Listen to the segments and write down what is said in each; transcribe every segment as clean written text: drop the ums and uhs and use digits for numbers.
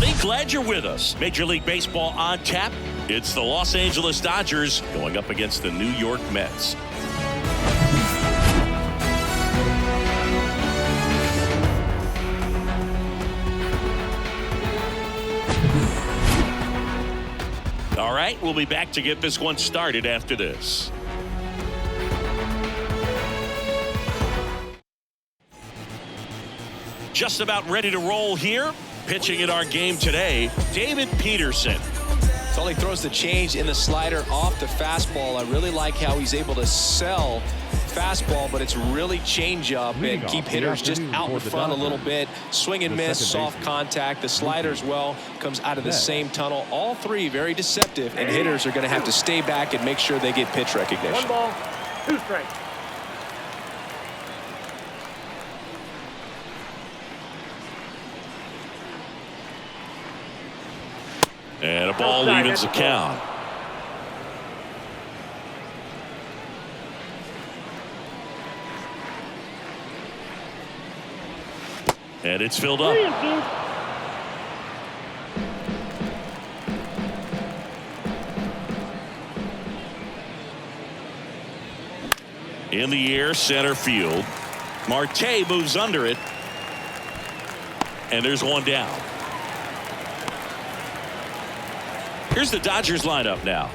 everybody. Glad you're with us. Major League Baseball on tap. It's the Los Angeles Dodgers going up against the New York Mets. All right, we'll be back to get this one started after this. Just about ready to roll here. Pitching in our game today, David Peterson. So he throws the change in the slider off the fastball. I really like how he's able to sell fastball, but it's really change up and keep hitters just out in front a little bit. Swing and miss, soft contact. The slider as well comes out of the same tunnel. All three very deceptive, and hitters are going to have to stay back and make sure they get pitch recognition. 1 ball, 2 strikes. And a ball evens the count. And it's filled up. In the air, center field. Marte moves under it. And there's one down. Here's the Dodgers lineup now.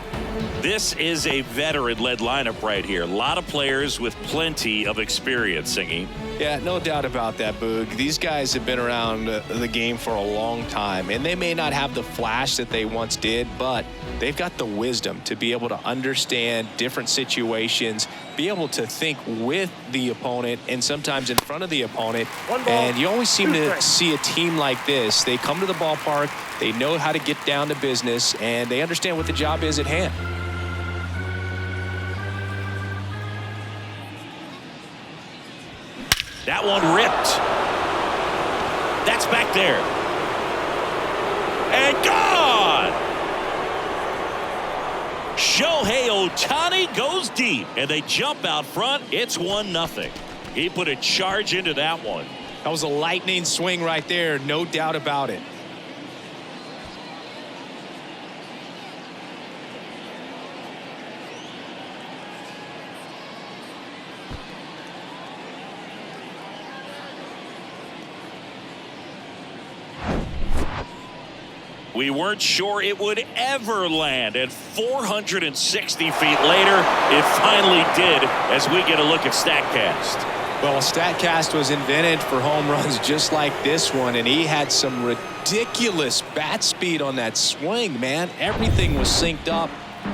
This is a veteran-led lineup right here. A lot of players with plenty of experience, Singy. Yeah, no doubt about that, Boog. These guys have been around the game for a long time, and they may not have the flash that they once did, but they've got the wisdom to be able to understand different situations, be able to think with the opponent and sometimes in front of the opponent. And you always seem to see a team like this. They come to the ballpark, they know how to get down to business, and they understand what the job is at hand. That one ripped. That's back there. And gone! Shohei Ohtani goes deep, and they jump out front. It's 1-0. He put a charge into that one. That was a lightning swing right there, no doubt about it. We weren't sure it would ever land, and 460 feet later, it finally did as we get a look at StatCast. Well, StatCast was invented for home runs just like this one, and he had some ridiculous bat speed on that swing, man. Everything was synced up.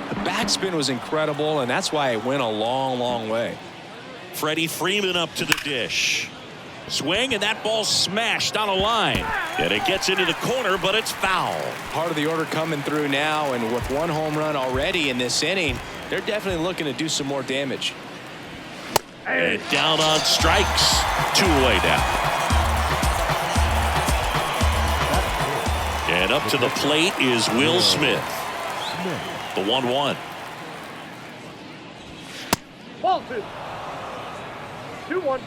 The backspin was incredible, and that's why it went a long, long way. Freddie Freeman up to the dish. Swing, and that ball smashed on a line. And it gets into the corner, but it's foul. Part of the order coming through now, and with one home run already in this inning, they're definitely looking to do some more damage. And down on strikes. 2 away now. And up to the plate is Will Smith. The 1-1. Ball 2. 2-1.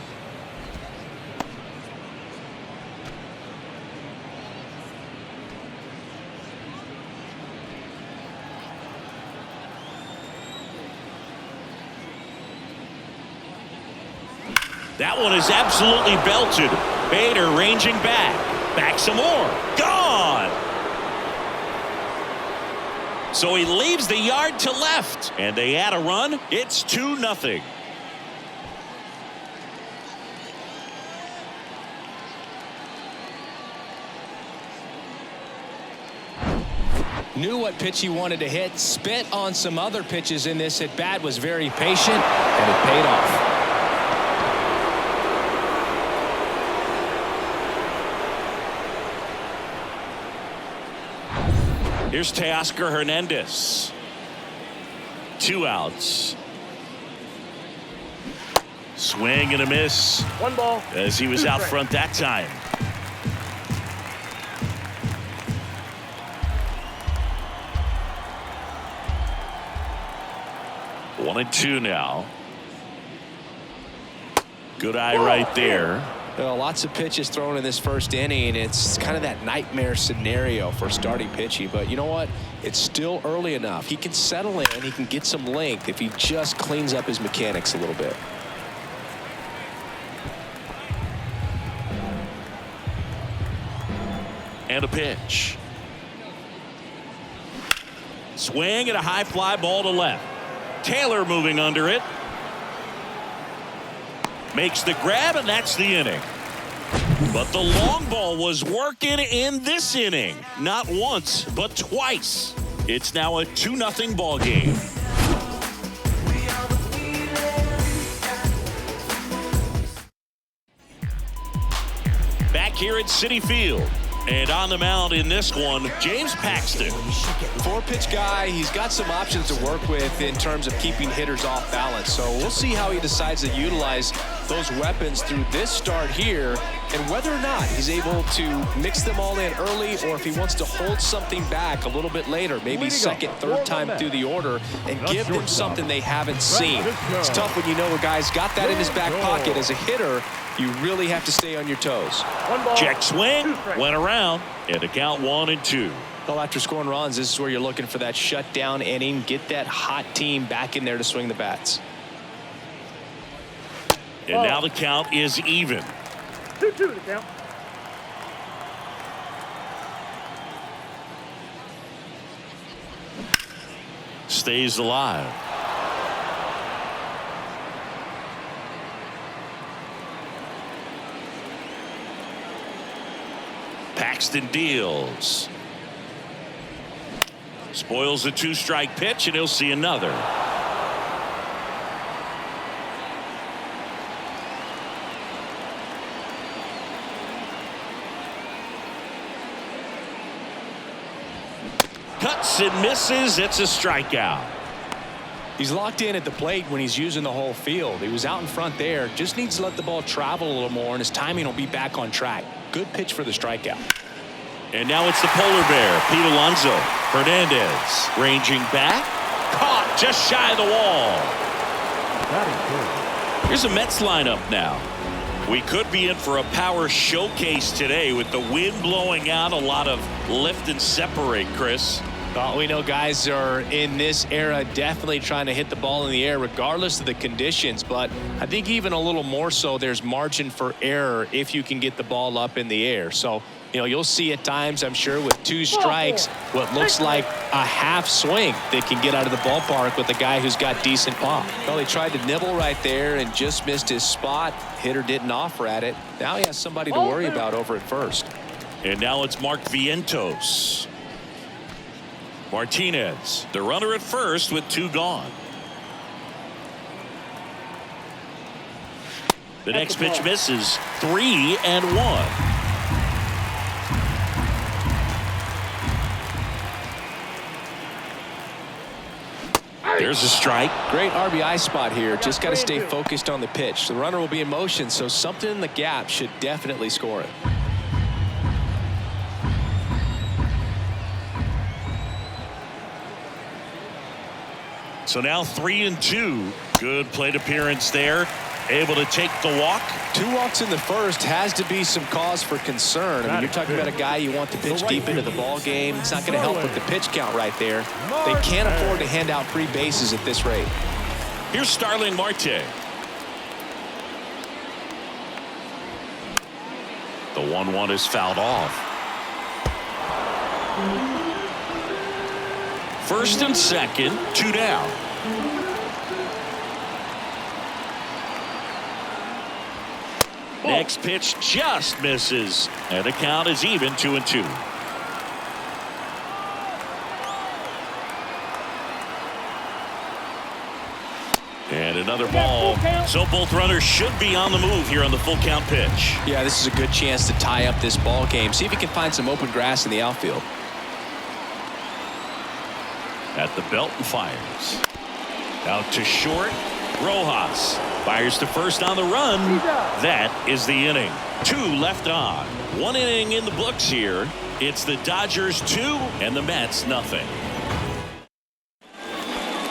That one is absolutely belted. Bader ranging back. Back some more. Gone! So he leaves the yard to left. And they add a run. It's 2-0. Knew what pitch he wanted to hit. Spit on some other pitches in this at bat. Was very patient, and it paid off. Here's Teoscar Hernandez. 2 outs. Swing and a miss. 1 ball. As he was out front that time. One and 2 now. Good eye right there. Well, lots of pitches thrown in this first inning. It's kind of that nightmare scenario for starting pitching. But you know what? It's still early enough. He can settle in. He can get some length if he just cleans up his mechanics a little bit. And a pitch. Swing and a high fly ball to left. Taylor moving under it. Makes the grab, and that's the inning. But the long ball was working in this inning. Not once, but twice. It's now a 2-0 ball game. Back here at Citi Field. And on the mound in this one, James Paxton. 4-pitch guy. He's got some options to work with in terms of keeping hitters off balance. So we'll see how he decides to utilize those weapons through this start here, and whether or not he's able to mix them all in early, or if he wants to hold something back a little bit later, maybe second, third time through the order, and give them something they haven't seen. It's tough when you know a guy's got that in his back pocket. As a hitter, you really have to stay on your toes. Check swing, went around, and a count 1-2. Well, after scoring runs, this is where you're looking for that shutdown inning. Get that hot team back in there to swing the bats. And now the count is even. 2-2 to count. Stays alive. Paxton deals. Spoils the 2-strike pitch, and he'll see another. Cuts and misses. It's a strikeout. He's locked in at the plate when he's using the whole field. He was out in front there. Just needs to let the ball travel a little more, and his timing will be back on track. Good pitch for the strikeout. And now it's the polar bear, Pete Alonso. Hernandez ranging back. Caught just shy of the wall. Here's a Mets lineup now. We could be in for a power showcase today with the wind blowing out. A lot of lift and separate, Chris. Well, we know guys are in this era definitely trying to hit the ball in the air regardless of the conditions, but I think even a little more so there's margin for error if you can get the ball up in the air. So, you know, you'll see at times, I'm sure, with 2 strikes, what looks like a half swing that can get out of the ballpark with a guy who's got decent pop. Well, he tried to nibble right there and just missed his spot. Hitter didn't offer at it. Now he has somebody to worry about over at first. And now it's Mark Vientos. Martinez, the runner at first with 2 gone. The next pitch misses. 3-1. There's a strike. Great RBI spot here. Just got to stay focused on the pitch. The runner will be in motion, so something in the gap should definitely score it. So now 3-2. Good plate appearance there. Able to take the walk. 2 walks in the first has to be some cause for concern. I mean, you're talking about a guy you want to pitch deep into the ball game. It's not going to help with the pitch count right there. They can't afford to hand out free bases at this rate. Here's Starling Marte. The 1-1 is fouled off. First and second, 2 down. Next pitch just misses, and the count is even 2-2. And another ball. So both runners should be on the move here on the full count pitch. Yeah, this is a good chance to tie up this ball game. See if he can find some open grass in the outfield. At the belt and fires. Out to short. Rojas fires to first on the run. That is the inning. 2 left on. 1 inning in the books here. It's the Dodgers 2 and the Mets nothing.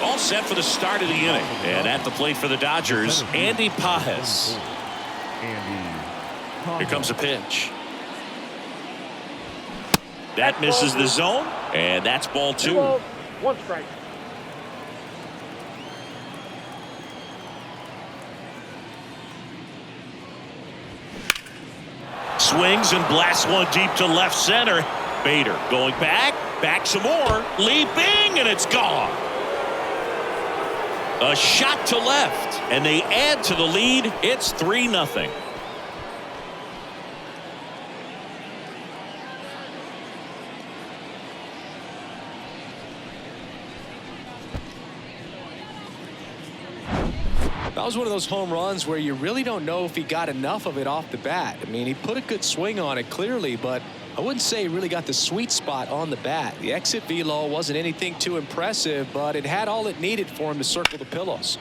All set for the start of the inning. And at the plate for the Dodgers, Andy Pajes. Here comes a pitch. That misses the zone, and that's ball 2. 2 balls, 1 strike. Swings and blasts one deep to left center. Bader going back some more, leaping, and it's gone. A shot to left, and they add to the lead. It's 3-0. That was one of those home runs where you really don't know if he got enough of it off the bat. I mean, he put a good swing on it clearly, but I wouldn't say he really got the sweet spot on the bat. The exit velo wasn't anything too impressive, but it had all it needed for him to circle the pillows.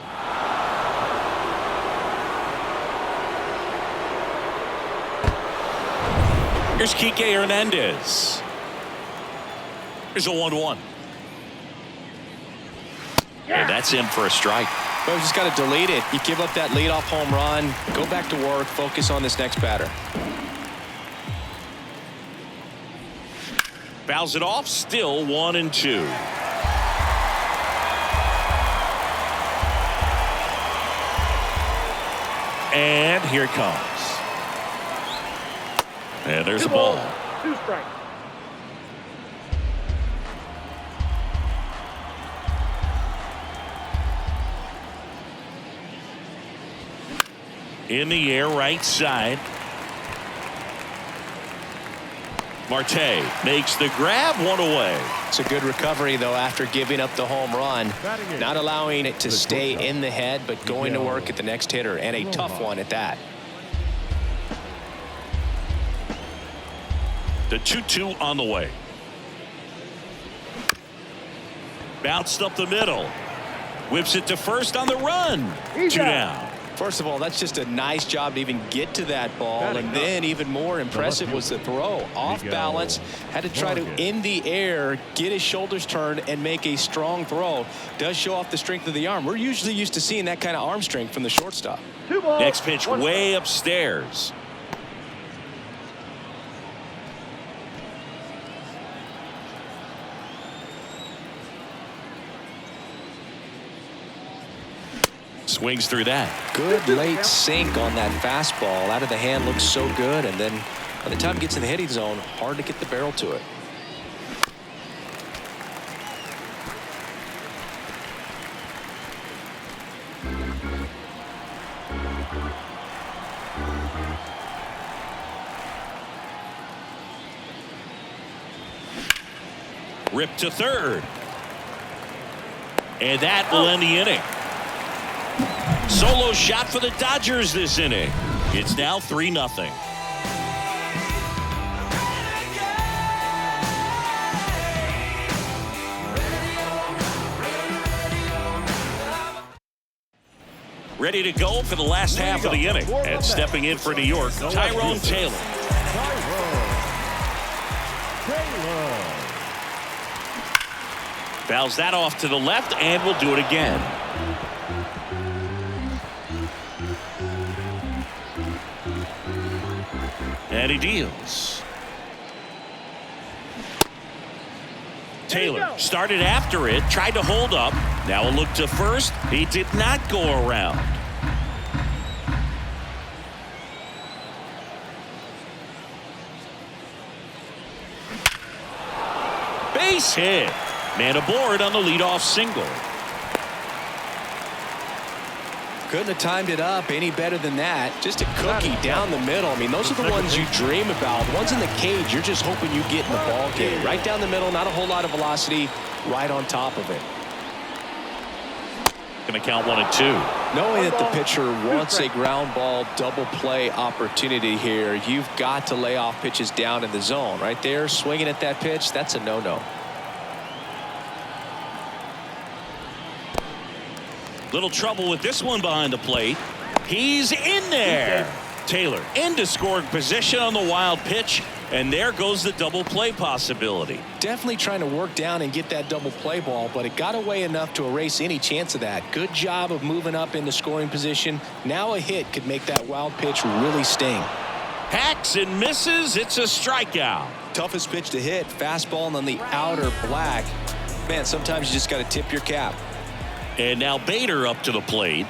Here's Kike Hernandez. Here's a 1-1. And that's in for a strike. But we just got to delete it. You give up that leadoff home run, go back to work, focus on this next batter. Fouls it off, still 1-2. And here it comes. And there's the ball. 2 strikes. In the air, right side. Marte makes the grab, 1 away. It's a good recovery, though, after giving up the home run. Not allowing it to stay in the head, but going to work at the next hitter, and a tough one at that. The 2-2 on the way. Bounced up the middle. Whips it to first on the run. 2 down. First of all, that's just a nice job to even get to that ball. And then even more impressive was the throw. Off balance, had to try to, in the air, get his shoulders turned and make a strong throw. Does show off the strength of the arm. We're usually used to seeing that kind of arm strength from the shortstop. 2 balls, Next pitch 1 way strike. upstairs. Swings through that. Good late sink on that fastball. Out of the hand, looks so good. And then by the time it gets in the hitting zone, hard to get the barrel to it. Ripped to third. And that will end the inning. Solo shot for the Dodgers this inning. It's now 3-0. Ready to go for the last half of the inning. And stepping in for New York, Tyrone Taylor. Fouls that off to the left, and will do it again. And he deals. Taylor started after it, tried to hold up. Now a look to first. He did not go around. Base hit. Man aboard on the leadoff single. Couldn't have timed it up any better than that. Just a cookie down the middle. I mean, those are the ones you dream about. The ones in the cage, you're just hoping you get in the ball game. Right down the middle, not a whole lot of velocity, right on top of it. Going to count 1 and 2. Knowing that the pitcher wants a ground ball double play opportunity here, you've got to lay off pitches down in the zone. Right there, swinging at that pitch, that's a no-no. Little trouble with this one behind the plate. He's in there. Taylor into scoring position on the wild pitch, and there goes the double play possibility. Definitely trying to work down and get that double play ball, but it got away enough to erase any chance of that. Good job of moving up into scoring position. Now a hit could make that wild pitch really sting. Hacks and misses. It's a strikeout. Toughest pitch to hit. Fastball on the outer black. Man, sometimes you just got to tip your cap. And now Bader up to the plate.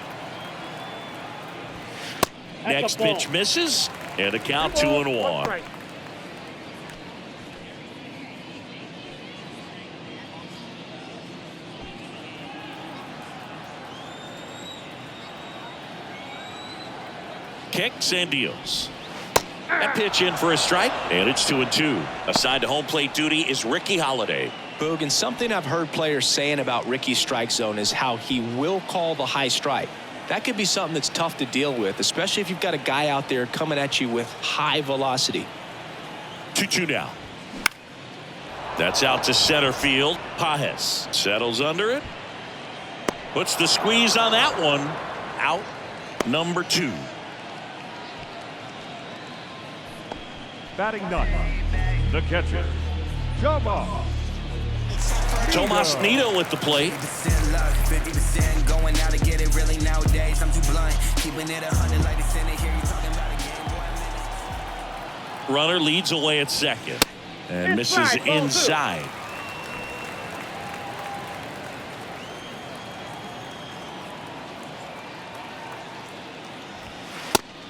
Next pitch misses. And a count 2-1. Kicks and deals. That pitch in for a strike, and it's 2-2. Assigned to home plate duty is Ricky Holiday. Boog, and something I've heard players saying about Ricky's strike zone is how he will call the high strike. That could be something that's tough to deal with, especially if you've got a guy out there coming at you with high velocity. 2-2 now. That's out to center field. Pajes settles under it. Puts the squeeze on that one. Out number 2. Batting ninth, the catcher, Tomas Nido at the plate. Runner leads away at second and misses inside.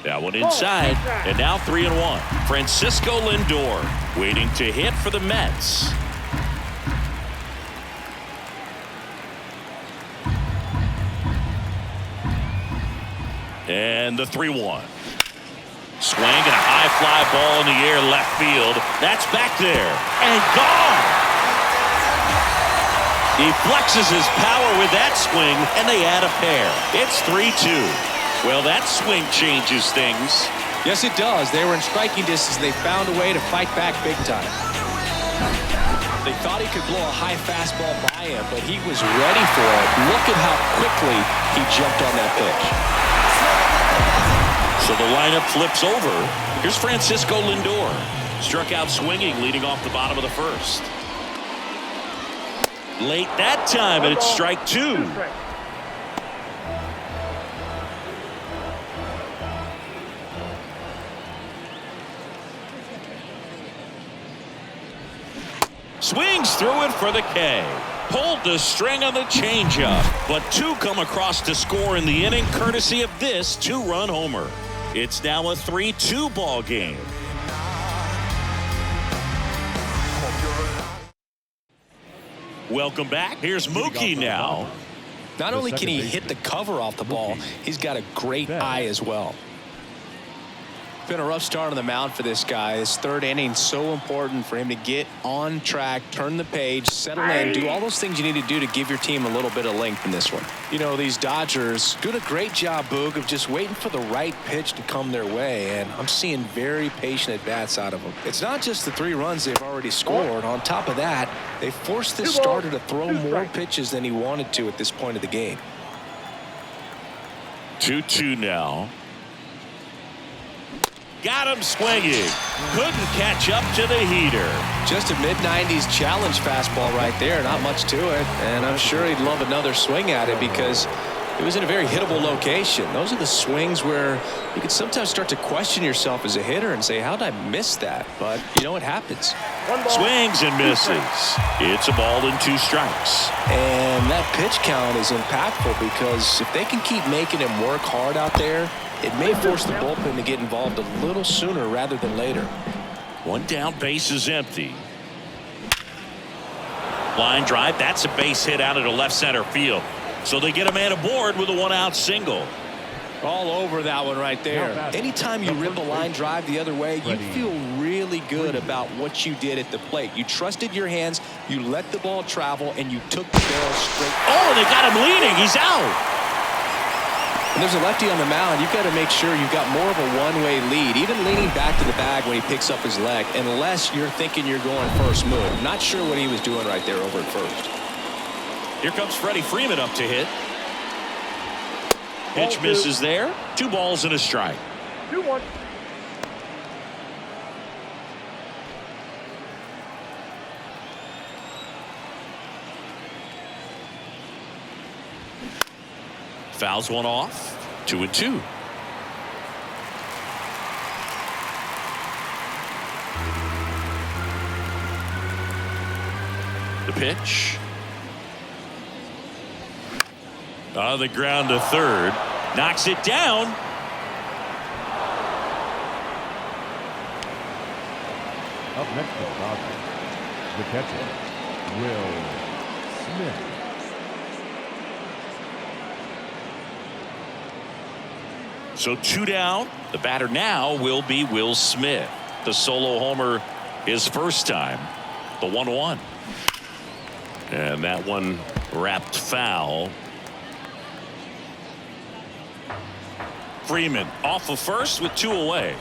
That one inside, and now 3-1. Francisco Lindor waiting to hit for the Mets. And the 3-1. Swing and a high fly ball in the air left field. That's back there and gone. He flexes his power with that swing, and they add a pair. It's 3-2. Well, that swing changes things. Yes, it does. They were in striking distance. They found a way to fight back big time. They thought he could blow a high fastball by him, but he was ready for it. Look at how quickly he jumped on that pitch. So the lineup flips over. Here's Francisco Lindor. Struck out swinging, leading off the bottom of the first. Late that time, and it's strike 2. Swings through it for the K. Pulled the string on the changeup, but 2 come across to score in the inning, courtesy of this 2-run homer. It's now a 3-2 ball game. Welcome back. Here's Mookie now. Not only can he hit the cover off the ball, he's got a great eye as well. Been a rough start on the mound for this guy. His third inning so important for him to get on track, turn the page, settle in, do all those things you need to do to give your team a little bit of length in this one. You know, these Dodgers doing a great job, Boog, of just waiting for the right pitch to come their way, and I'm seeing very patient at-bats out of them. It's not just the 3 runs they've already scored. On top of that, they forced this starter to throw more pitches than he wanted to at this point of the game. 2-2 now. Got him swinging. Couldn't catch up to the heater. Just a mid-90s challenge fastball right there. Not much to it. And I'm sure he'd love another swing at it because it was in a very hittable location. Those are the swings where you can sometimes start to question yourself as a hitter and say, how did I miss that? But, you know, it happens. Swings and misses. It's a ball and 2 strikes. And that pitch count is impactful because if they can keep making him work hard out there, it may force the bullpen to get involved a little sooner rather than later. 1 down, base is empty. Line drive, that's a base hit out into left center field. So they get a man aboard with a 1-out single. All over that one right there. Anytime you rip a line drive the other way, you feel really good about what you did at the plate. You trusted your hands, you let the ball travel, and you took the barrel straight. Oh, they got him leaning. He's out. And there's a lefty on the mound. You've got to make sure you've got more of a one-way lead, even leaning back to the bag when he picks up his leg, unless you're thinking you're going first move. Not sure what he was doing right there over at first. Here comes Freddie Freeman up to hit. Pitch misses there. 2 balls and a strike. 2-1. Fouls one off. 2-2. The pitch. On the ground to third. Knocks it down. Up next for the Dodgers, the catcher, Will Smith. So 2 down. The batter now will be Will Smith. The solo homer his first time. The 1-1. And that one wrapped foul. Freeman off of first with 2 away.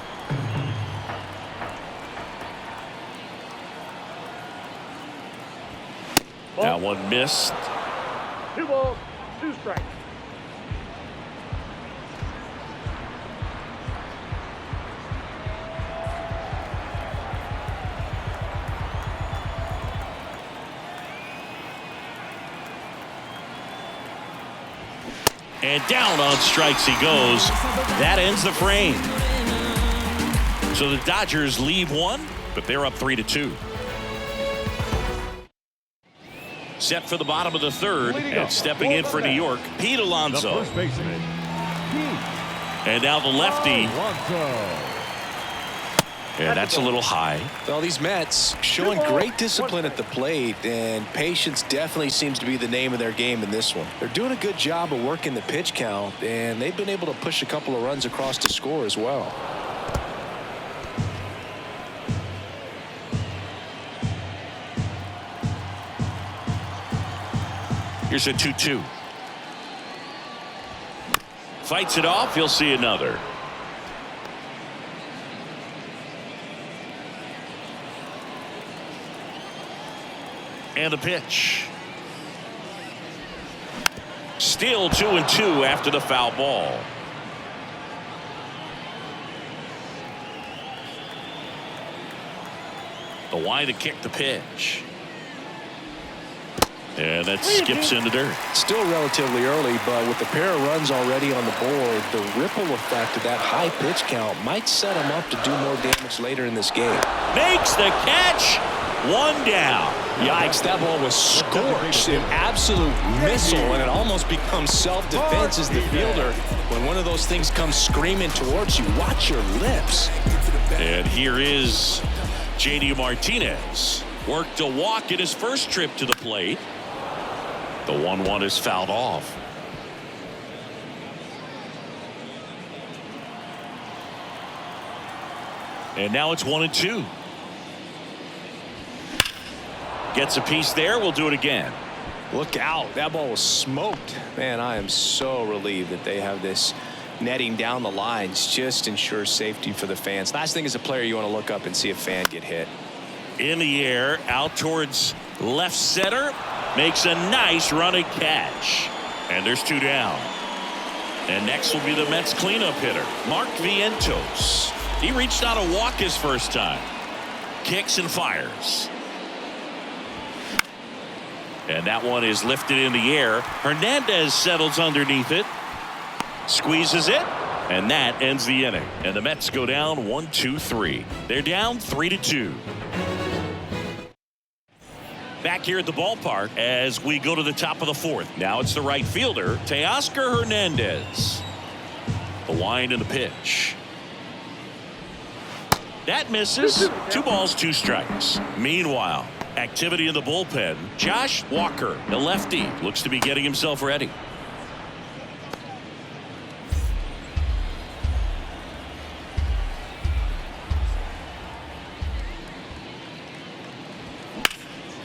That one missed. 2 balls, 2 strikes. And down on strikes he goes. That ends the frame. So the Dodgers leave 1, but they're up 3-2. Set for the bottom of the third, and stepping in for New York, Pete The Alonso. first baseman, Pete And now the lefty, Alonso. and that's a little high. Well, these Mets showing great discipline at the plate, and patience definitely seems to be the name of their game in this one. They're doing a good job of working the pitch count, and they've been able to push a couple of runs across to score as well. Here's a 2-2. Fights it off. He'll see another. And a pitch. Still 2-2 after the foul ball. The wide to kick the pitch. And that skips into dirt. Still relatively early, but with the pair of runs already on the board, the ripple effect of that high pitch count might set them up to do more damage later in this game. Makes the catch. 1 down. Yikes, that ball was scorched, an absolute missile, and it almost becomes self-defense as the fielder. When one of those things comes screaming towards you, watch your lips. And here is J.D. Martinez. Worked a walk in his first trip to the plate. The 1-1 is fouled off. And now it's 1-2. Gets a piece there. We'll do it again. Look out. That ball was smoked. Man, I am so relieved that they have this netting down the lines. Just ensures safety for the fans. Last thing as a player, you want to look up and see a fan get hit. In the air, out towards left center. Makes a nice running catch. And there's 2 down. And next will be the Mets cleanup hitter, Mark Vientos. He reached out a walk his first time. Kicks and fires. And that one is lifted in the air. Hernandez settles underneath it. Squeezes it. And that ends the inning. And the Mets go down 1-2-3. They're down 3-2. Back here at the ballpark as we go to the top of the 4th. Now it's the right fielder, Teoscar Hernandez. The wind and the pitch. That misses. 2 balls, 2 strikes. Meanwhile, activity in the bullpen. Josh Walker, the lefty, looks to be getting himself ready.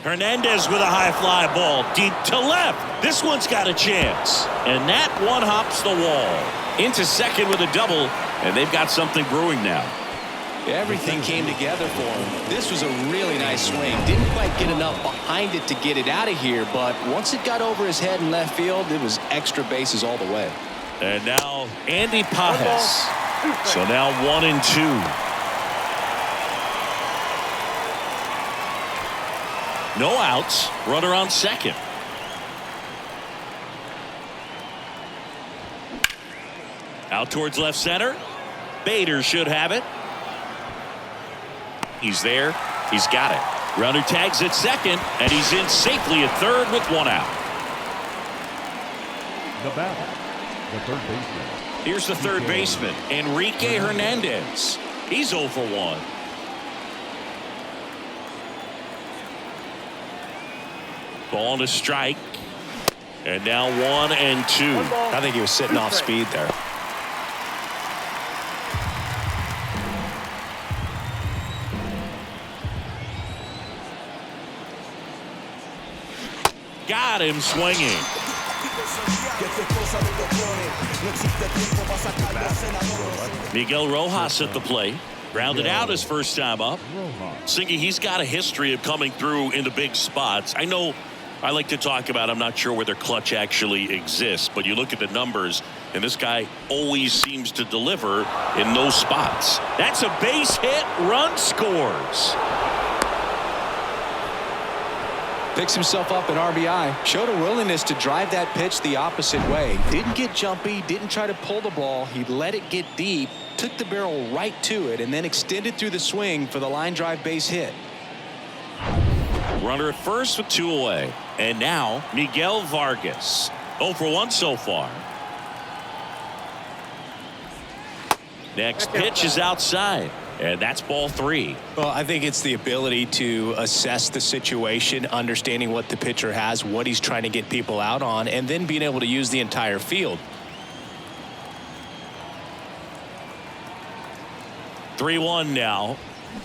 Hernandez with a high fly ball deep to left. This one's got a chance. And that one hops the wall. Into second with a double. And they've got something brewing now. Everything came together for him. This was a really nice swing. Didn't quite get enough behind it to get it out of here, but once it got over his head in left field, it was extra bases all the way. And now Andy Pajes. So now 1-2. No outs. Runner on second. Out towards left center. Bader should have it. He's there. He's got it. Runner tags at second, and he's in safely at third with one out. The batter, the third baseman. Here's the third baseman, Enrique Hernandez. He's 0 for 1. Ball and a strike. And now 1 and 2. I think he was sitting off speed there. Got him swinging. Miguel Rojas at the plate. Grounded out his first time up. Singy, he's got a history of coming through into big spots. I know I like to talk about, I'm not sure whether clutch actually exists, but you look at the numbers, and this guy always seems to deliver in those spots. That's a base hit. Run scores. Picks himself up an RBI. Showed a willingness to drive that pitch the opposite way. Didn't get jumpy. Didn't try to pull the ball. He let it get deep. Took the barrel right to it and then extended through the swing for the line drive base hit. Runner at first with 2 away. And now Miguel Vargas. 0 for 1 so far. Next pitch is outside. And that's ball 3. Well, I think it's the ability to assess the situation, understanding what the pitcher has, what he's trying to get people out on, and then being able to use the entire field. 3-1 now.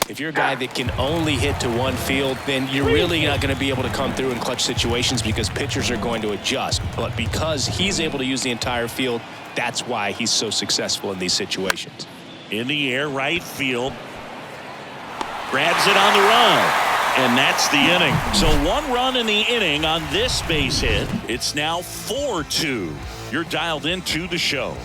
If you're a guy that can only hit to one field, then you're really not going to be able to come through in clutch situations because pitchers are going to adjust. But because he's able to use the entire field, that's why he's so successful in these situations. In the air, right field. Grabs it on the run. And that's the inning. So 1 run in the inning on this base hit. It's now 4-2. You're dialed into the show.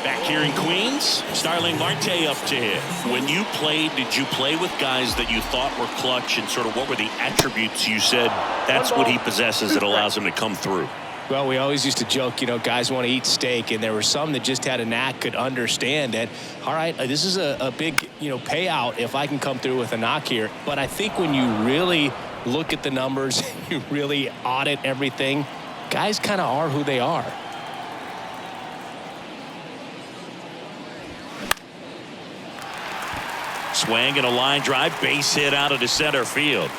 Back here in Queens, Starling Marte up to hit. When you played, did you play with guys that you thought were clutch, and sort of what were the attributes you said that's what he possesses that allows him to come through? Well, we always used to joke, you know, guys want to eat steak, and there were some that just had a knack, could understand that, all right, this is a big, payout if I can come through with a knock here. But I think when you really look at the numbers, you really audit everything, guys kind of are who they are. Swing and a line drive, base hit out of the center field.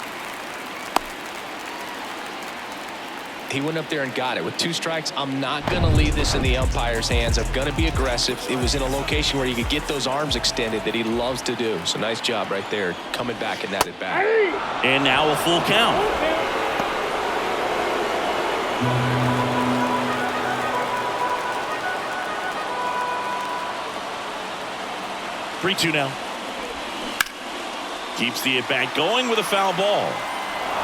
He went up there and got it. With 2 strikes, I'm not going to leave this in the umpire's hands. I'm going to be aggressive. It was in a location where you could get those arms extended that he loves to do. So nice job right there, coming back in that at bat. And now a full count. Three-two now. Keeps the at-bat going with a foul ball.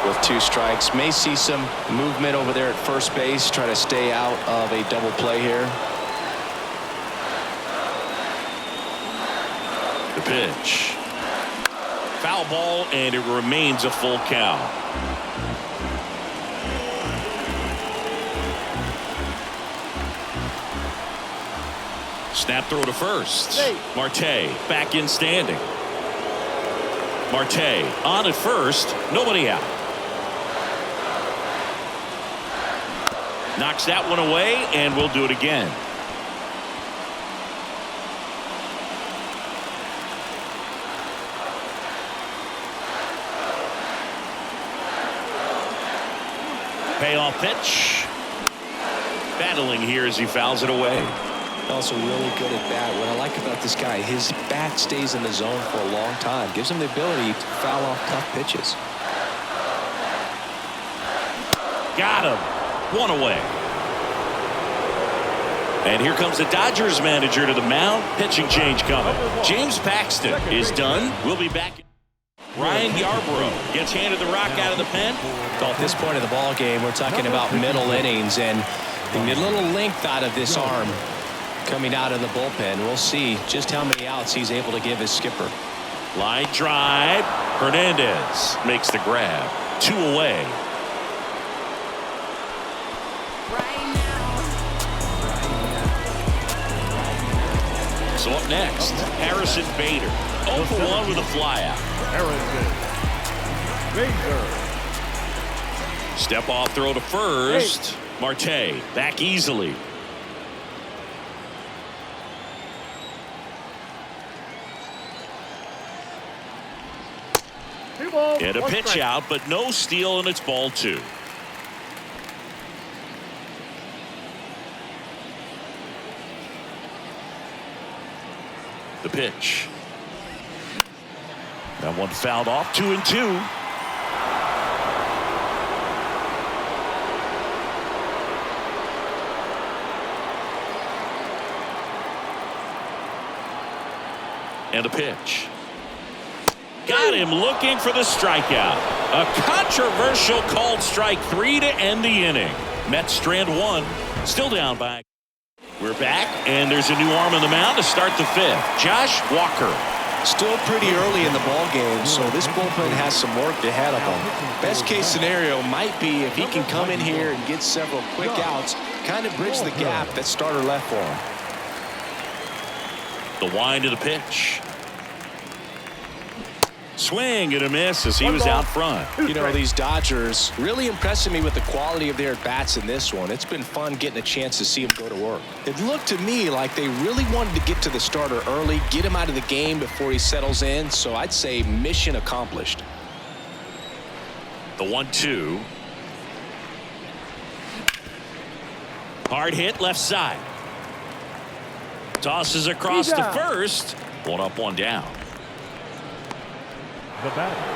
With 2 strikes, may see some movement over there at first base, try to stay out of a double play here. The pitch. Foul ball, and it remains a full count. Snap throw to first. Marte back in standing. Marte on at first, nobody out. Knocks that one away, and we'll do it again. Payoff pitch. Battling here as he fouls it away. Also really good at bat. What I like about this guy, his bat stays in the zone for a long time. Gives him the ability to foul off tough pitches. Got him. 1 away. And here comes the Dodgers manager to the mound. Pitching change coming. James Paxton is done. We'll be back. Ryan Yarbrough gets handed the rock out of the pen. So at this point of the ball game, we're talking about middle innings, and a little length out of this arm coming out of the bullpen. We'll see just how many outs he's able to give his skipper. Line drive. Hernandez makes the grab. 2 away. So up next, Harrison Bader. 0 for 1 with a flyout. Harrison Bader. Step off throw to first. Marte back easily. And a pitch out, but no steal, and it's ball 2. The pitch. That one fouled off. 2-2. And a pitch. Got him looking for the strikeout. A controversial called strike 3 to end the inning. Mets strand 1. Still down by. We're back, and there's a new arm on the mound to start the 5th. Josh Walker. Still pretty early in the ball game, so this bullpen has some work ahead of them. Best case scenario might be if he can come in here and get several quick outs, kind of bridge the gap that starter left for him. The wind of the pitch. Swing and a miss as he was out front. You know, these Dodgers really impressing me with the quality of their at-bats in this one. It's been fun getting a chance to see them go to work. It looked to me like they really wanted to get to the starter early, get him out of the game before he settles in, so I'd say mission accomplished. The 1-2. Hard hit left side. Tosses across to first. 1 up, 1 down.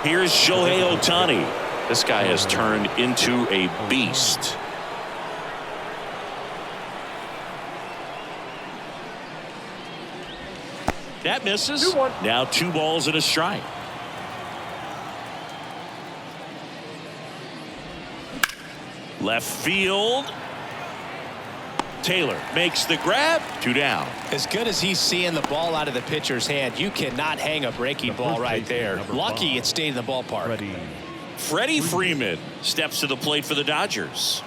Here's Shohei Ohtani. This guy has turned into a beast. That misses. Now 2 balls and a strike. Left field. Taylor makes the grab. 2 down. As good as he's seeing the ball out of the pitcher's hand, you cannot hang a breaking ball right there. Lucky it stayed in the ballpark. Freddie Freeman steps to the plate for the Dodgers.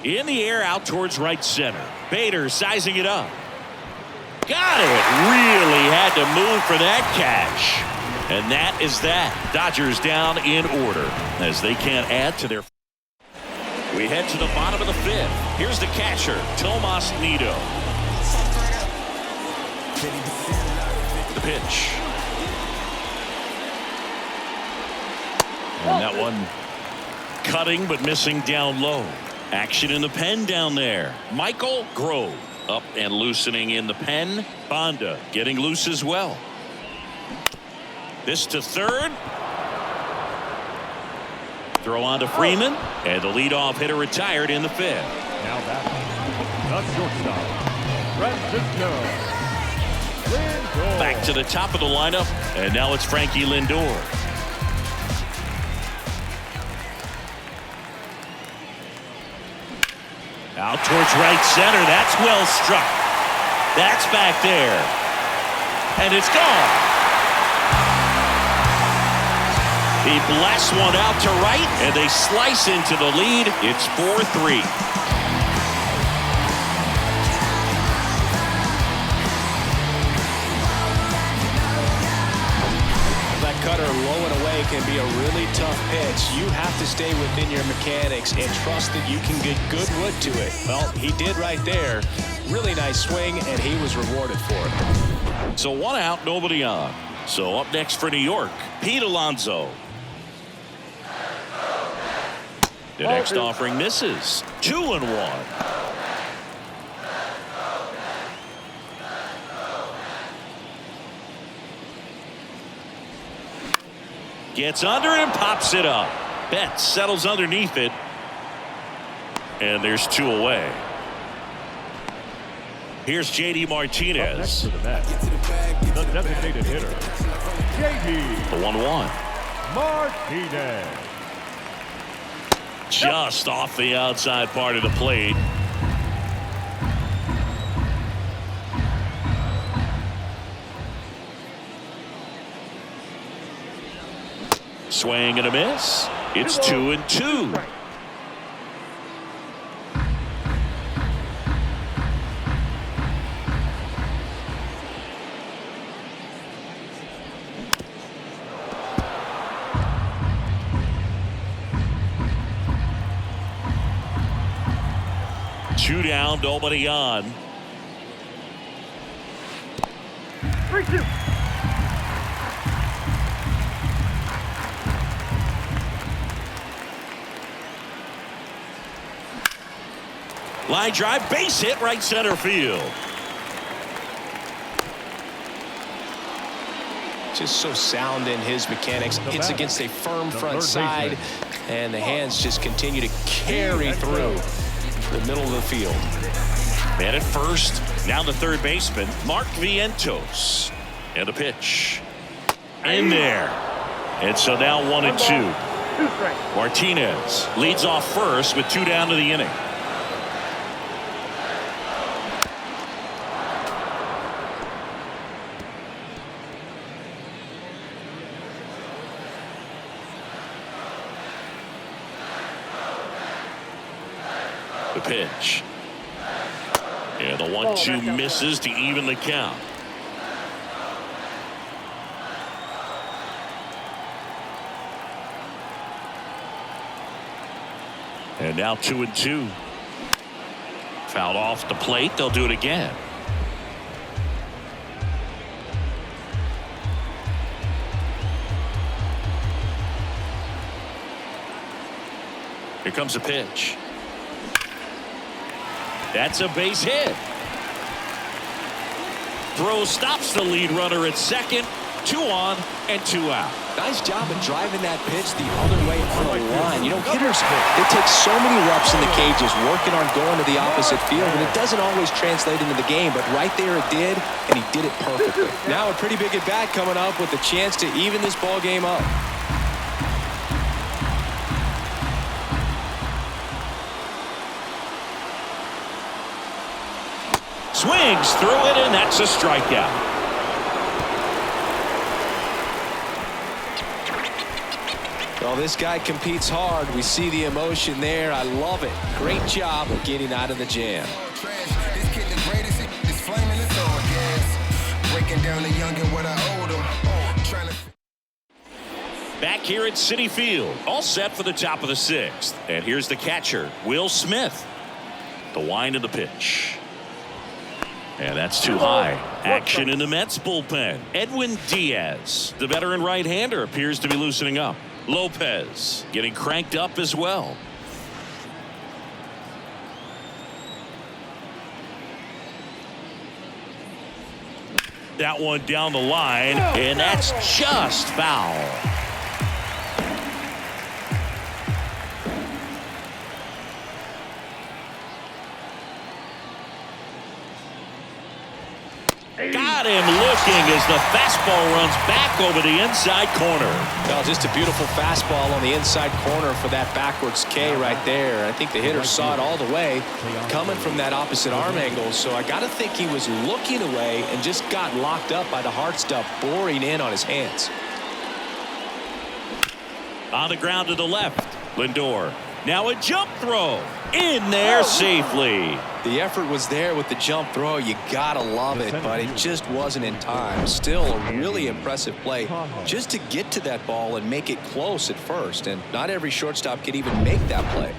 In the air out towards right center. Bader sizing it up. Got it. Really had to move for that catch. And that is that. Dodgers down in order as they can't add to their. We head to the bottom of the 5th. Here's the catcher, Tomas Nido. The pitch. And that one cutting but missing down low. Action in the pen down there. Michael Grove up and loosening in the pen. Banda getting loose as well. This to third. Throw on to Freeman. And the leadoff hitter retired in the 5th. Now back, the shortstop, Francisco Lindor. Back to the top of the lineup. And now it's Frankie Lindor. Out towards right center. That's well struck. That's back there. And it's gone. He blasts one out to right, and they slice into the lead. It's 4-3. That cutter low and away can be a really tough pitch. You have to stay within your mechanics and trust that you can get good wood to it. Well, he did right there. Really nice swing, and he was rewarded for it. So 1 out, nobody on. So up next for New York, Pete Alonso. The next offering misses. 2-1. Gets under and pops it up. Betts settles underneath it. And there's 2 away. Here's J.D. Martinez. To the net, the designated hitter, J.D. The 1-1. Martinez. Just off the outside part of the plate. Swing and a miss. It's 2-2. 2 down, nobody on. 3-2. Line drive, base hit, right center field. Just so sound in his mechanics. Hits against a firm front side, and the hands just continue to carry through the middle of the field. Man at first, now the third baseman, Mark Vientos. And a pitch. In there. And so now 1-2. 2 strikes. Martinez leads off first with 2 down to the inning. The pitch. And the 1-2 misses to even the count. And now 2-2. Fouled off the plate. They'll do it again. Here comes a pitch. That's a base hit. Throw stops the lead runner at second. 2 on and 2 out. Nice job of driving that pitch the other way on the line. You know, hitters, they take so many reps in the cages working on going to the opposite field, and it doesn't always translate into the game, but right there it did, and he did it perfectly. Now a pretty big at-bat coming up with a chance to even this ball game up. Swings through it, and that's a strikeout. Well, this guy competes hard. We see the emotion there. I love it. Great job of getting out of the jam. This kid the greatest, it's flaming, it's all gas. Breaking down the young and what I owed him. Trying to... Back here at Citi Field, all set for the top of the 6th. And here's the catcher, Will Smith. The wind of the pitch. And that's too high. Action in the Mets bullpen. Edwin Diaz, the veteran right-hander, appears to be loosening up. Lopez getting cranked up as well. That one down the line, and that's just foul. Got him looking as the fastball runs back over the inside corner. Well, just a beautiful fastball on the inside corner for that backwards K right there. I think the hitter saw it all the way coming from that opposite arm angle. So I got to think he was looking away and just got locked up by the hard stuff boring in on his hands. On the ground to the left. Lindor. Now a jump throw. In there safely. The effort was there with the jump throw. You gotta love it, but it just wasn't in time. Still a really impressive play just to get to that ball and make it close at first. And not every shortstop can even make that play.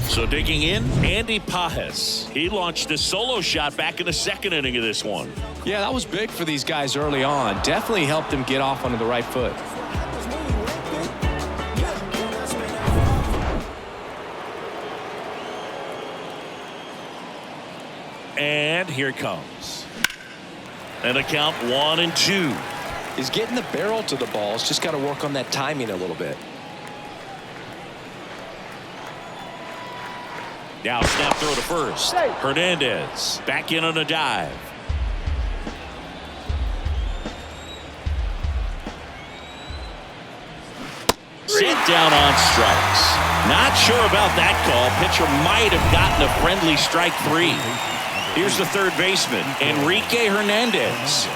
So digging in, Andy Pajes. He launched a solo shot back in the 2nd inning of this one. Yeah, that was big for these guys early on. Definitely helped them get off onto the right foot. And here it comes. And a count 1-2. He's getting the barrel to the balls. Just got to work on that timing a little bit. Now snap throw to first. Hernandez back in on a dive. Sent down on strikes. Not sure about that call. Pitcher might have gotten a friendly strike 3. Here's the third baseman, Enrique Hernandez.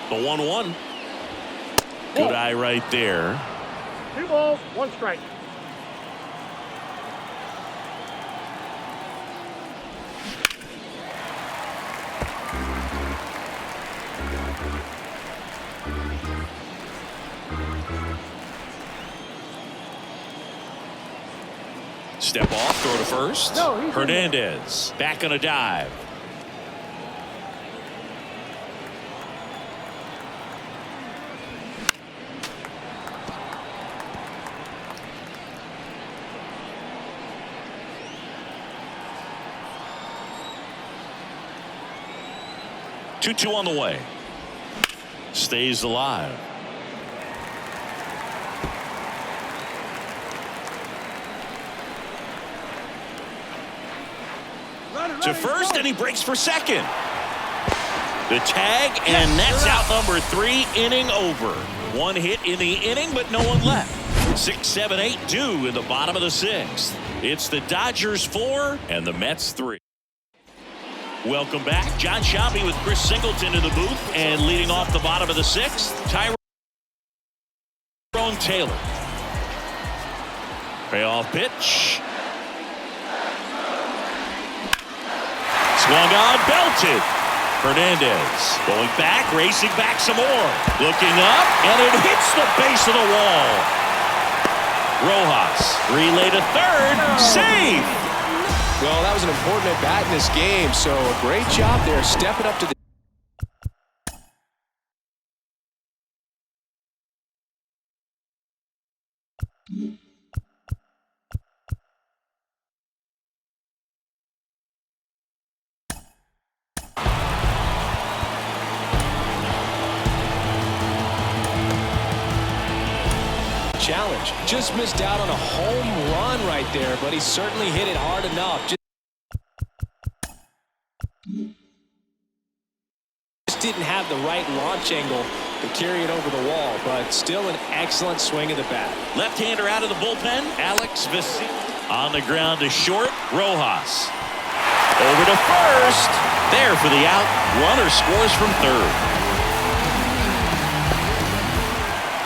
The 1-1. Good eye right there. 2 balls, 1 strike. Step off, throw to first. No, he's in Hernandez back on a dive. Two on the way. Stays alive. To first, and he breaks for second. The tag, and that's out number 3, inning over. One hit in the inning, but no one left. 6, 7, 8 due in the bottom of the 6th. It's the Dodgers 4 and the Mets 3. Welcome back. John Sciambi with Chris Singleton in the booth, and leading off the bottom of the 6th, Tyrone Taylor. Payoff pitch. Swung on, belted. Hernandez going back, racing back some more. Looking up, and it hits the base of the wall. Rojas, relay to third, save. Well, that was an important at bat in this game, so a great job there stepping up to the challenge. Just missed out on a home run right there, but he certainly hit it hard enough. Just didn't have the right launch angle to carry it over the wall, but still an excellent swing of the bat. Left-hander out of the bullpen, Alex Vicente. On the ground to short, Rojas. Over to first. There for the out. Runner scores from third.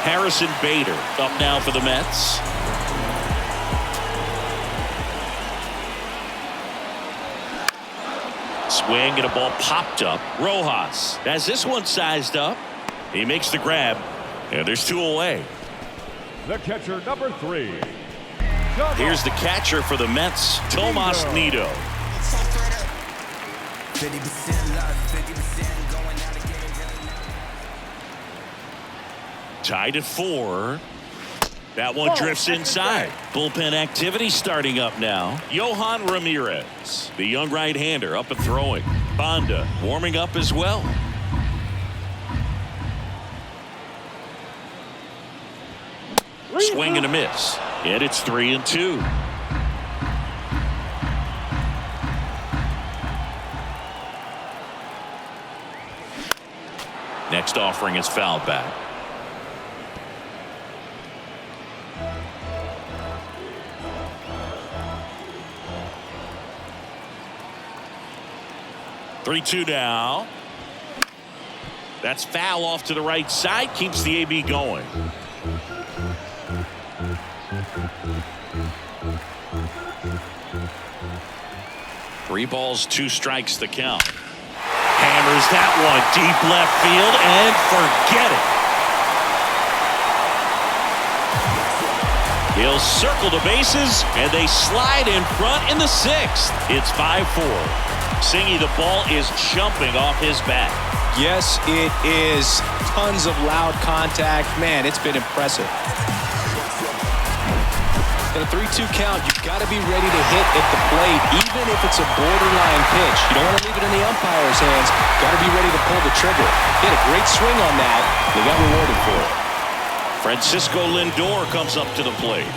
Harrison Bader up now for the Mets. Swing and a ball popped up. Rojas has this one sized up. He makes the grab, and there's 2 away. The catcher, number 3. Here's the catcher for the Mets, Tomas Nido. 50% love, 50% going out again. Tied at 4. That one drifts inside. Bullpen activity starting up now. Johan Ramirez, the young right-hander, up and throwing. Banda warming up as well. Swing and a miss. And it's 3-2. Next offering is fouled back. Three-two now. That's foul off to the right side. Keeps the AB going. Three balls, 2 strikes the count. Hammers that one deep left field and forget it. He'll circle the bases and they slide in front in the 6th. It's 5-4. Singy, the ball is jumping off his bat. Yes, it is. Tons of loud contact. Man, it's been impressive. In a 3-2 count, you've got to be ready to hit at the plate, even if it's a borderline pitch. You don't want to leave it in the umpire's hands. Got to be ready to pull the trigger. He had a great swing on that. They got rewarded for it. Francisco Lindor comes up to the plate.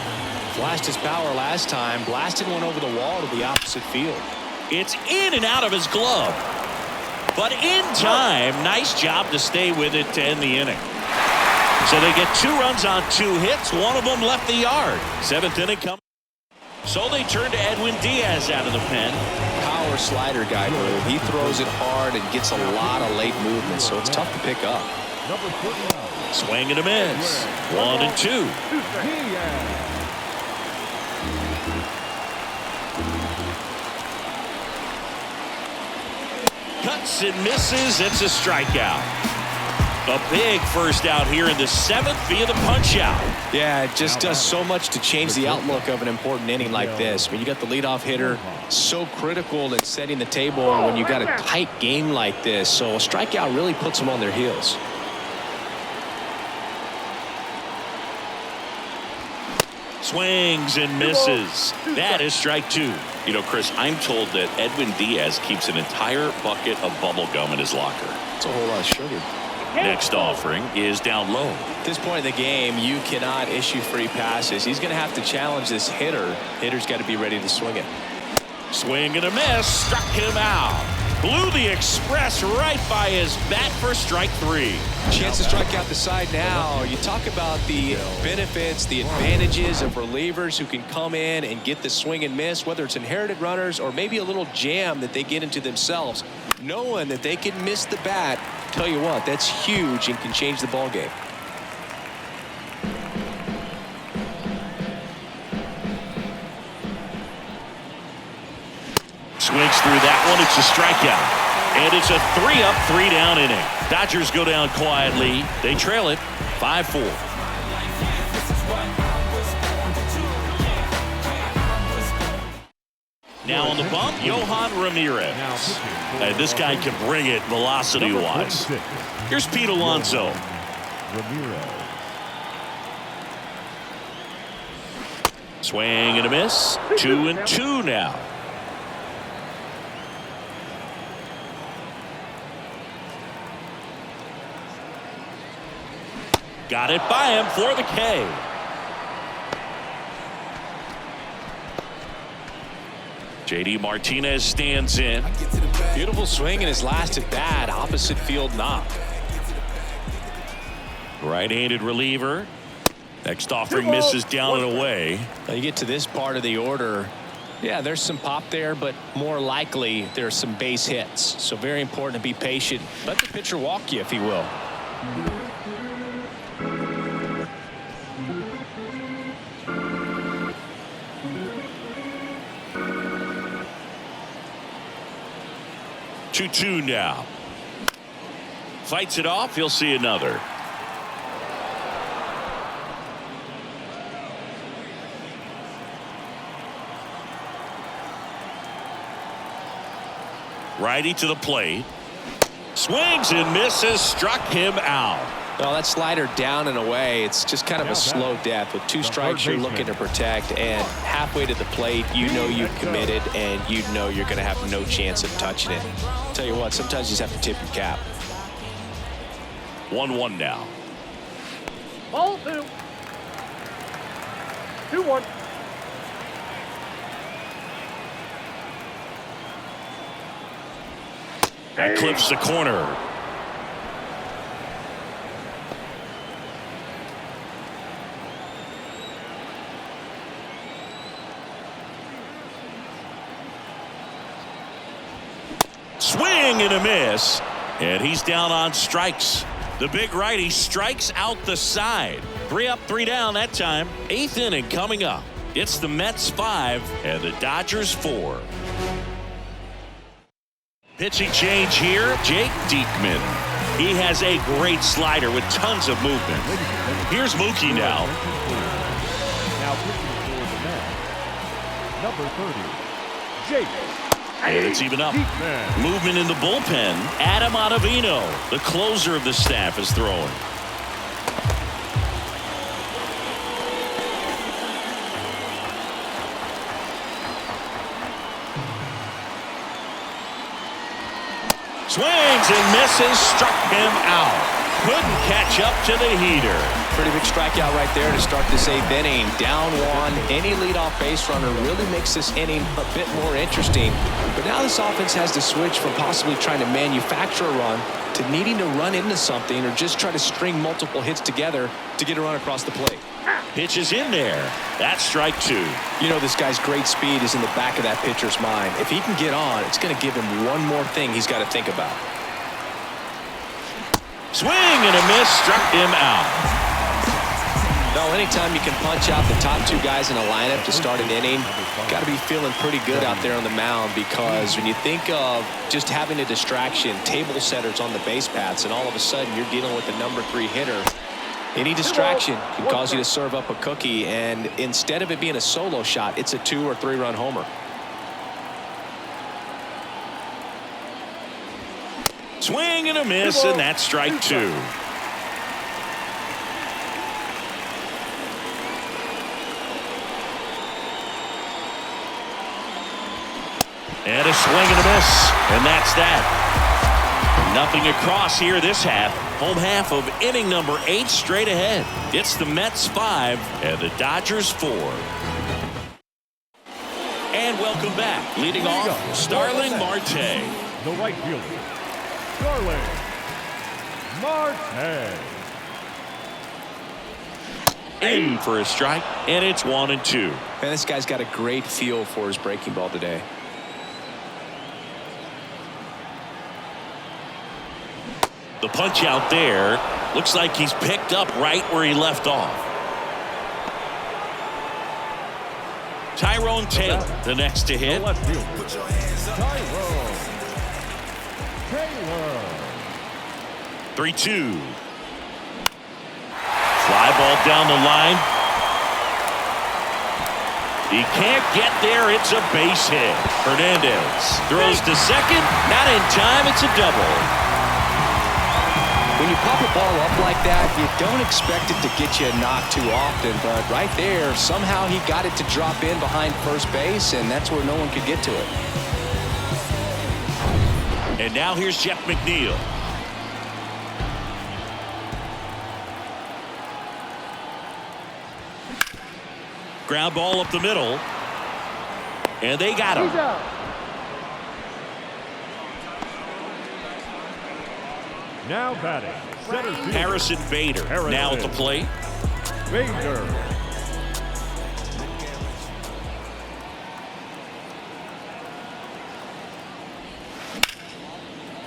Flashed his power last time. Blasted one over the wall to the opposite field. It's in and out of his glove. But in time, nice job to stay with it to end the inning. So they get 2 runs on 2 hits. One of them left the yard. 7th inning coming. So they turn to Edwin Diaz out of the pen. Power slider guy, Blue. He throws it hard and gets a lot of late movement, so it's tough to pick up. Number 49. Swing and a miss. 1-2. Cuts and misses. It's a strikeout. A big first out here in the 7th via the punch out. Yeah, it just does so much to change the outlook of an important inning like this. When you got the leadoff hitter, so critical in setting the table when you got a tight game like this. So a strikeout really puts them on their heels. Swings and misses. That is strike 2. You know, Chris, I'm told that Edwin Diaz keeps an entire bucket of bubble gum in his locker. It's a whole lot of sugar. Next offering is down low. At this point in the game, you cannot issue free passes. He's going to have to challenge this hitter. Hitter's got to be ready to swing it. Swing and a miss. Struck him out. Blew the express right by his bat for strike 3. Chance to strike out the side now. You talk about the benefits, the advantages of relievers who can come in and get the swing and miss, whether it's inherited runners or maybe a little jam that they get into themselves. Knowing that they can miss the bat, tell you what, that's huge and can change the ball game. Swings through that one. It's a strikeout. And it's a 3-up, 3-down inning. Dodgers go down quietly. They trail it 5-4. Now on the bump, Johan Ramirez. And this guy can bring it velocity-wise. Here's Pete Alonso. Ramirez. Swing and a miss. 2-2 now. Got it by him for the K. JD Martinez stands in. Beautiful swing in his last at bat. Opposite field knock. Right-handed reliever. Next offering misses down and away. Now you get to this part of the order. Yeah, there's some pop there, but more likely there's some base hits. So very important to be patient. Let the pitcher walk you, if he will. Two now. Fights it off. He'll see another. Righty to the plate. Swings and misses. Struck him out. Well, that slider down and away, it's just kind of a slow death. With 2 strikes, you're looking to protect, and halfway to the plate, you know you've committed, and you know you're going to have no chance of touching it. Tell you what, sometimes you just have to tip your cap. 1-1 now. Ball 2. 2-1. That clips the corner. Swing and a miss, and he's down on strikes. The big righty strikes out the side. 3 up, 3 down that time. 8th inning coming up. It's the Mets 5 and the Dodgers 4. Pitching change here, Jake Diekman. He has a great slider with tons of movement. Here's Mookie now. Now pitching for the Mets, number 30, Jake. And it's even up. Movement in the bullpen. Adam Ottavino, the closer of the staff, is throwing. Swings and misses. Struck him out. Couldn't catch up to the heater. Pretty big strikeout right there to start this 8th inning. Down 1. Any leadoff base runner really makes this inning a bit more interesting. But now this offense has to switch from possibly trying to manufacture a run to needing to run into something or just try to string multiple hits together to get a run across the plate. Pitch is in there. That's strike 2. You know this guy's great speed is in the back of that pitcher's mind. If he can get on, it's going to give him one more thing he's got to think about. Swing and a miss. Struck him out. No, Well, anytime you can punch out the top two guys in a lineup to start an inning, got to be feeling pretty good out there on the mound, because when you think of just having a distraction, table setters on the base paths, and all of a sudden you're dealing with the #3 hitter, any distraction can cause you to serve up a cookie, and instead of it being a solo shot, it's a 2 or 3 run homer. Swing and a miss, and that's strike 2. And a swing and a miss, and that's that. Nothing across here this half. Home half of inning number 8 straight ahead. It's the Mets 5 and the Dodgers 4. And welcome back. Leading off, Starling Marte. The right fielder, Starling Marte. In for a strike, and it's 1-2. Man, this guy's got a great feel for his breaking ball today. The punch out there looks like he's picked up right where he left off. Tyrone Taylor, the next to hit. The left fielder, Tyrone Taylor. 3-2. Fly ball down the line. He can't get there. It's a base hit. Hernandez throws to second. Not in time. It's a double. When you pop a ball up like that, you don't expect it to get you a knock too often, but right there, somehow he got it to drop in behind first base, and that's where no one could get to it. And now here's Jeff McNeil. Ground ball up the middle, and they got him. He's out. Now batting, center fielder, Harrison Bader now at the plate. Bader.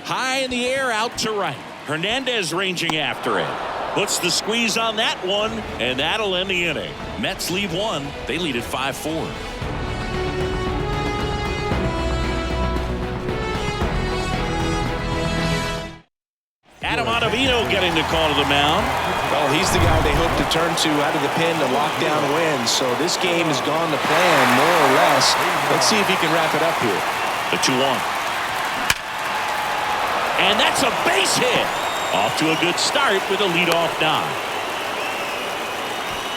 High in the air, out to right. Hernandez ranging after it. Puts the squeeze on that one, and that'll end the inning. Mets lead 1. They lead at 5-4. Adam Ottavino getting the call to the mound. Well, he's the guy they hope to turn to out of the pen to lock down wins. So this game has gone to plan, more or less. Let's see if he can wrap it up here. The 2-1. And that's a base hit. Off to a good start with a leadoff nod.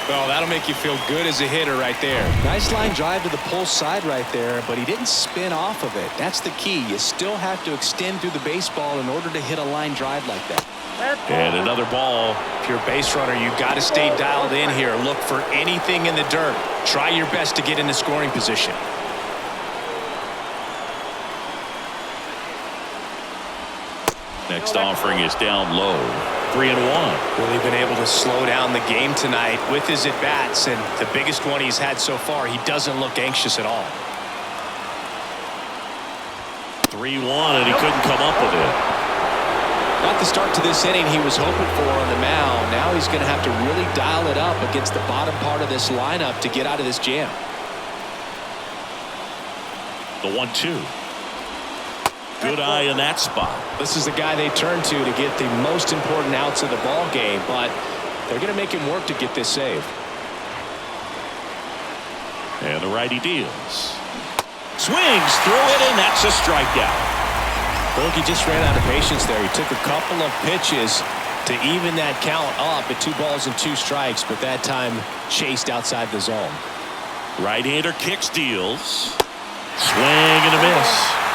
Well, that'll make you feel good as a hitter right there. Nice line drive to the pull side right there, but he didn't spin off of it. That's the key. You still have to extend through the baseball in order to hit a line drive like that. And another ball. If you're a base runner, you've got to stay dialed in here. Look for anything in the dirt. Try your best to get into scoring position. Next offering is down low. 3-1. Really been able to slow down the game tonight with his at-bats, and the biggest one he's had so far, he doesn't look anxious at all. 3-1, and he couldn't come up with it. Not the start to this inning he was hoping for on the mound. Now he's going to have to really dial it up against the bottom part of this lineup to get out of this jam. The 1-2. Good eye in that spot. This is the guy they turn to get the most important outs of the ball game, but they're going to make him work to get this save. And the righty deals. Swings through it, and that's a strikeout. Look, he just ran out of patience there. He took a couple of pitches to even that count up at 2 balls and 2 strikes, but that time chased outside the zone. Right-hander kicks, deals. Swing and a miss.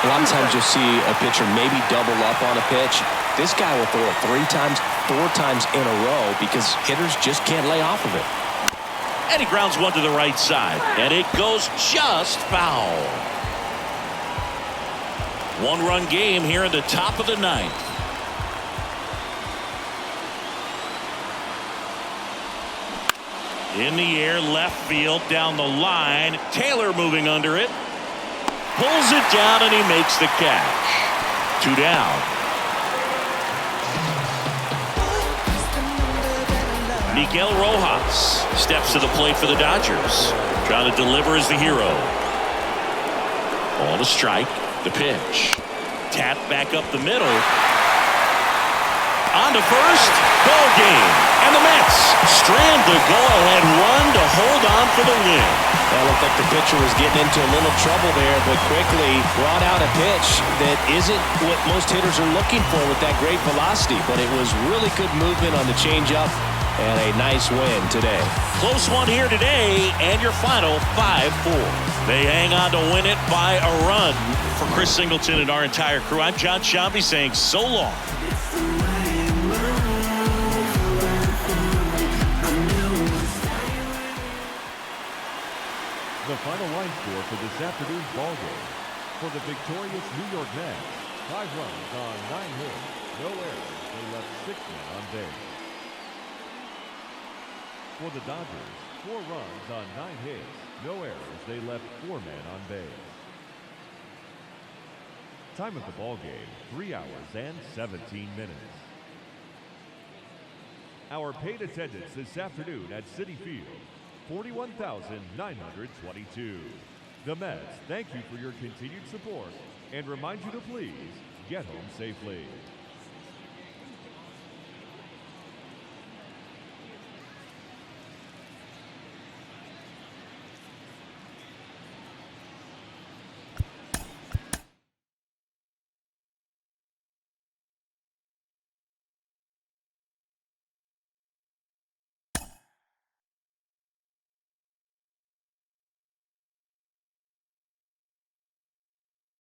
A lot of times you'll see a pitcher maybe double up on a pitch. This guy will throw it 3 times, 4 times in a row because hitters just can't lay off of it. And he grounds one to the right side, and it goes just foul. 1-run game here in the top of the 9th. In the air, left field, down the line. Taylor moving under it. Pulls it down, and he makes the catch. 2 down. Miguel Rojas steps to the plate for the Dodgers. Trying to deliver as the hero. Ball to strike. The pitch. Tap back up the middle. On to first. Ball game. And the Mets strand the go-ahead run to hold on for the win. That looked like the pitcher was getting into a little trouble there, but quickly brought out a pitch that isn't what most hitters are looking for with that great velocity. But it was really good movement on the changeup and a nice win today. Close one here today, and your final 5-4. They hang on to win it by a run. For Chris Singleton and our entire crew, I'm John Shambi saying so long. The final line score for this afternoon's ball game. For the victorious New York Mets, 5 runs on 9 hits, no errors. They left 6 men on base. For the Dodgers, 4 runs on 9 hits, no errors. They left 4 men on base. Time of the ball game, 3 hours and 17 minutes. Our paid attendance this afternoon at Citi Field, 41,922. The Mets thank you for your continued support and remind you to please get home safely.